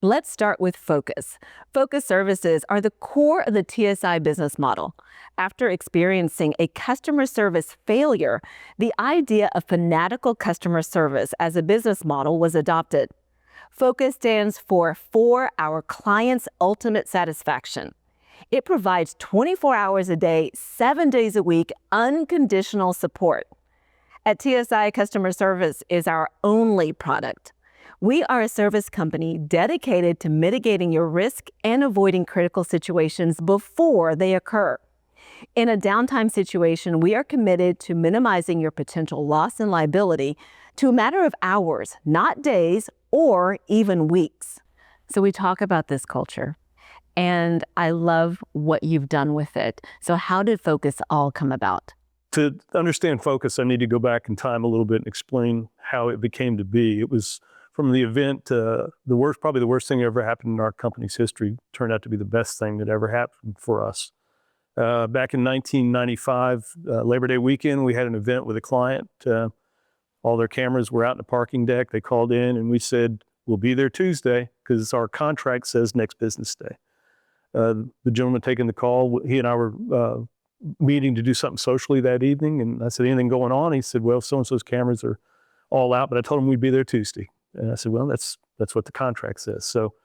Let's start with Focus. Focus services are the core of the TSI business model. After experiencing a customer service failure, the idea of fanatical customer service as a business model was adopted. Focus stands for our client's ultimate satisfaction. It provides 24 hours a day, 7 days a week, unconditional support. At TSI, customer service is our only product. We are a service company dedicated to mitigating your risk and avoiding critical situations before they occur. In a downtime situation, we are committed to minimizing your potential loss and liability to a matter of hours, not days or even weeks. So we talk about this culture, and I love what you've done with it. So how did Focus all come about? To understand Focus, I need to go back in time a little bit and explain how it became to be. It was from the event, probably the worst thing that ever happened in our company's history turned out to be the best thing that ever happened for us. Back in 1995, Labor Day weekend, we had an event with a client. All their cameras were out in the parking deck. They called in and we said, we'll be there Tuesday because our contract says next business day. The gentleman taking the call, he and I were meeting to do something socially that evening. And I said, anything going on? He said, well, so-and-so's cameras are all out, but I told him we'd be there Tuesday. And I said, well, that's what the contract says. So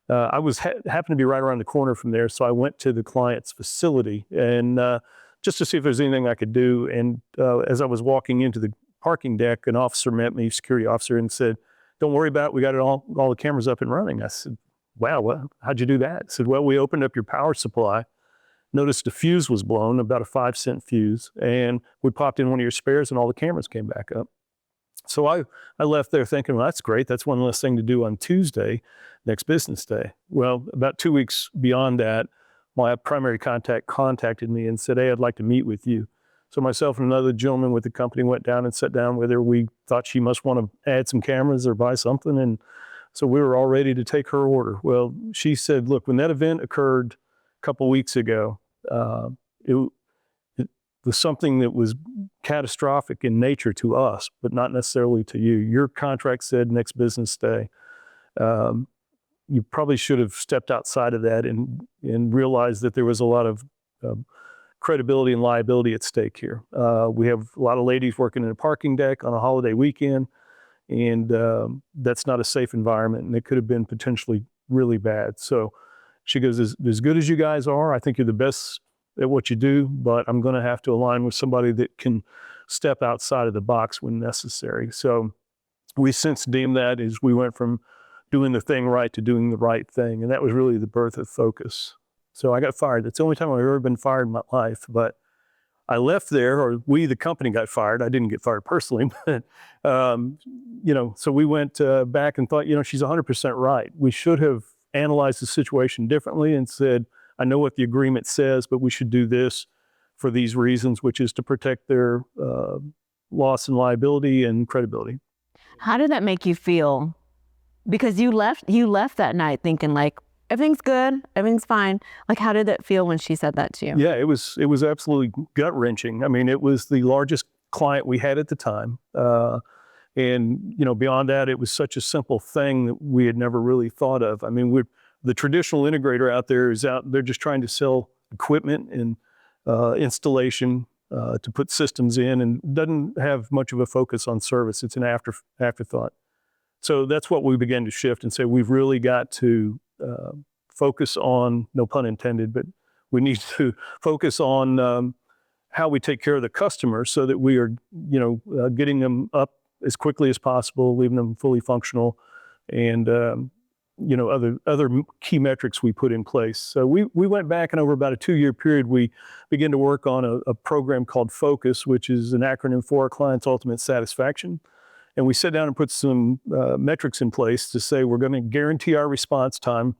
I happened to be right around the corner from there. So I went to the client's facility and just to see if there's anything I could do. And as I was walking into the parking deck, an officer met me, security officer, and said, don't worry about it. We got all the cameras up and running. I said, wow, how'd you do that? I said, well, we opened up your power supply, noticed the fuse was blown, about a 5-cent fuse, and we popped in one of your spares and all the cameras came back up. So I left there thinking, well, that's great. That's one less thing to do on Tuesday, next business day. Well, about 2 weeks beyond that, my primary contact contacted me and said, hey, I'd like to meet with you. So myself and another gentleman with the company went down and sat down with her. We thought she must want to add some cameras or buy something. And so we were all ready to take her order. Well, she said, look, when that event occurred a couple weeks ago, it was something that was catastrophic in nature to us, but not necessarily to you. Your contract said next business day. You probably should have stepped outside of that and realized that there was a lot of credibility and liability at stake here. We have a lot of ladies working in a parking deck on a holiday weekend, and that's not a safe environment, and it could have been potentially really bad. So she goes, as good as you guys are, I think you're the best at what you do, but I'm going to have to align with somebody that can step outside of the box when necessary. So we since deemed that as we went from doing the thing right to doing the right thing, and that was really the birth of Focus. So I got fired. That's the only time I've ever been fired in my life, but I left there, or we, the company, got fired. I didn't get fired personally, but, so we went back and thought, she's 100% right. We should have analyzed the situation differently and said, I know what the agreement says, but we should do this for these reasons, which is to protect their loss and liability and credibility. How did that make you feel? Because you left that night thinking like, everything's good, everything's fine. Like, how did that feel when she said that to you? Yeah, it was absolutely gut-wrenching. I mean, it was the largest client we had at the time. And beyond that, it was such a simple thing that we had never really thought of. I mean, the traditional integrator out there they're just trying to sell equipment and installation to put systems in, and doesn't have much of a focus on service. It's an afterthought. So that's what we began to shift and say, we've really got to focus on, no pun intended, but we need to focus on how we take care of the customer so that we are, getting them up as quickly as possible, leaving them fully functional, and other key metrics we put in place. So we went back, and over about a 2-year period, we began to work on a program called F.O.C.U.S, which is an acronym for our client's ultimate satisfaction. And we sat down and put some metrics in place to say, we're going to guarantee our response time.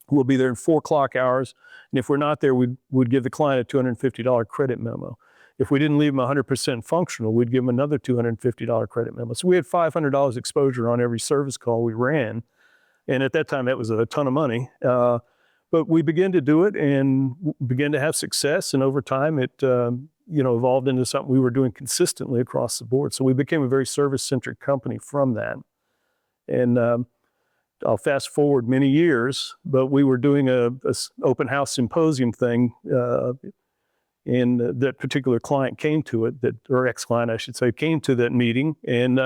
We'll be there in 4 clock hours. And if we're not there, we'd give the client a $250 credit memo. If we didn't leave them 100% functional, we'd give them another $250 credit memo. So we had $500 exposure on every service call we ran. And at that time, that was a ton of money. But we began to do it and began to have success. And over time, it evolved into something we were doing consistently across the board. So we became a very service-centric company from that. And I'll fast forward many years, but we were doing a open house symposium thing, and that particular client came to it, or ex-client, I should say, came to that meeting, and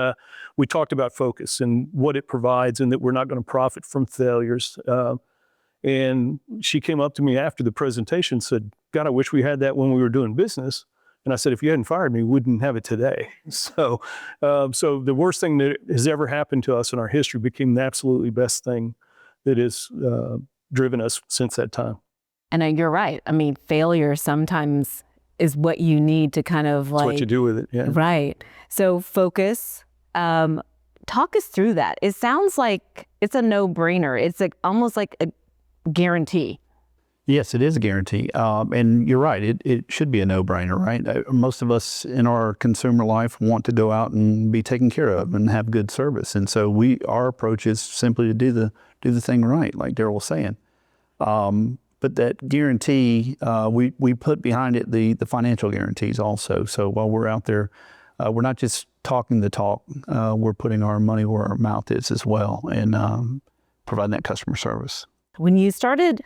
we talked about focus and what it provides, and that we're not going to profit from failures. And she came up to me after the presentation and said, "God, I wish we had that when we were doing business." And I said, "If you hadn't fired me, we wouldn't have it today." So the worst thing that has ever happened to us in our history became the absolutely best thing that has driven us since that time. And you're right. I mean, failure sometimes is what you need to kind of That's what you do with it. Yeah. Right. So focus. Talk us through that. It sounds like it's a no-brainer. It's almost like a guarantee. Yes, it is a guarantee. And you're right. It should be a no-brainer, right? Most of us in our consumer life want to go out and be taken care of and have good service. And so our approach is simply to do the thing right, like Darryl was saying. But that guarantee, we put behind it the financial guarantees also. So while we're out there, we're not just talking the talk, we're putting our money where our mouth is as well, and providing that customer service. When you started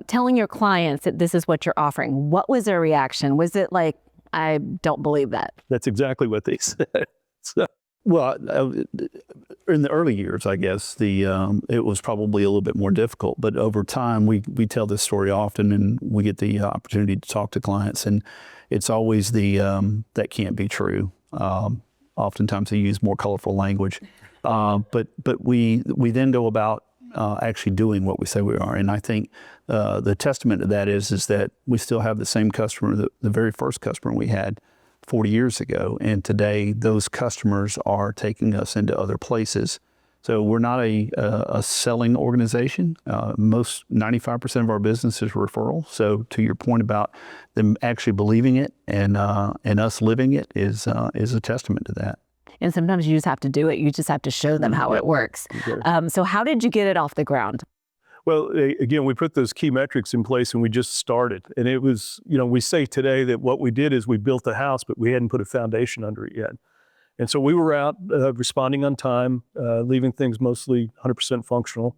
telling your clients that this is what you're offering, what was their reaction? Was it like, "I don't believe that"? That's exactly what they said. Well, in the early years, I guess it was probably a little bit more difficult. But over time, we tell this story often, and we get the opportunity to talk to clients, and it's always that can't be true. Oftentimes, they use more colorful language, but we then go about actually doing what we say we are. And I think the testament to that is that we still have the same customer, the very first customer we had 40 years ago. And today those customers are taking us into other places. So we're not a selling organization. 95% of our business is referral. So to your point about them actually believing it and us living it is a testament to that. And sometimes you just have to do it. You just have to show them how it works. So how did you get it off the ground? Well, again, we put those key metrics in place and we just started. And it was, we say today that what we did is we built the house, but we hadn't put a foundation under it yet. And so we were out responding on time, leaving things mostly 100% functional.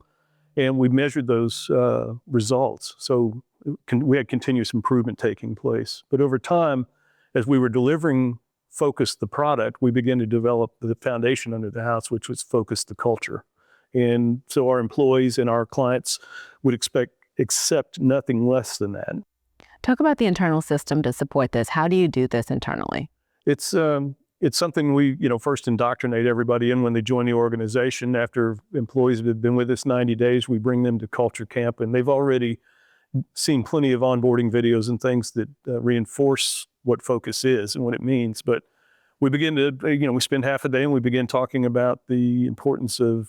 And we measured those results. So we had continuous improvement taking place. But over time, as we were delivering F.O.C.U.S, the product, we began to develop the foundation under the house, which was F.O.C.U.S, the culture. And so our employees and our clients would accept nothing less than that. Talk about the internal system to support this. How do you do this internally? It's something we, first indoctrinate everybody in when they join the organization. After employees have been with us 90 days, we bring them to culture camp, and they've already seen plenty of onboarding videos and things that reinforce what F.O.C.U.S is and what it means. But we begin to, we spend half a day and we begin talking about the importance of,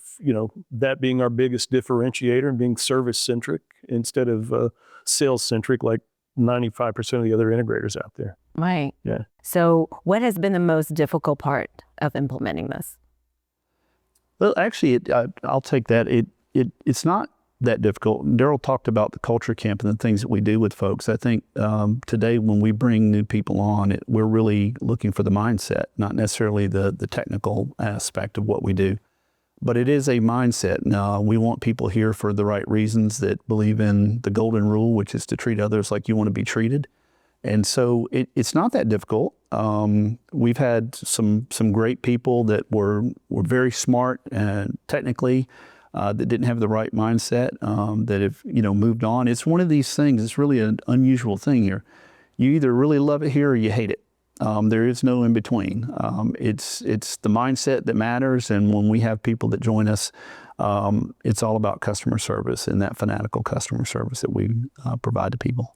that being our biggest differentiator and being service-centric instead of sales-centric like 95% of the other integrators out there. Right. Yeah. So what has been the most difficult part of implementing this? Well, actually, I'll take that. It's not that difficult. Darryl talked about the culture camp and the things that we do with folks. I think today when we bring new people on, we're really looking for the mindset, not necessarily the technical aspect of what we do. But it is a mindset. We want people here for the right reasons, that believe in the golden rule, which is to treat others like you want to be treated. And so it's not that difficult. We've had some great people that were very smart technically, that didn't have the right mindset, that have moved on. It's one of these things. It's really an unusual thing here. You either really love it here or you hate it. There is no in between. It's the mindset that matters, and when we have people that join us, it's all about customer service and that fanatical customer service that we provide to people.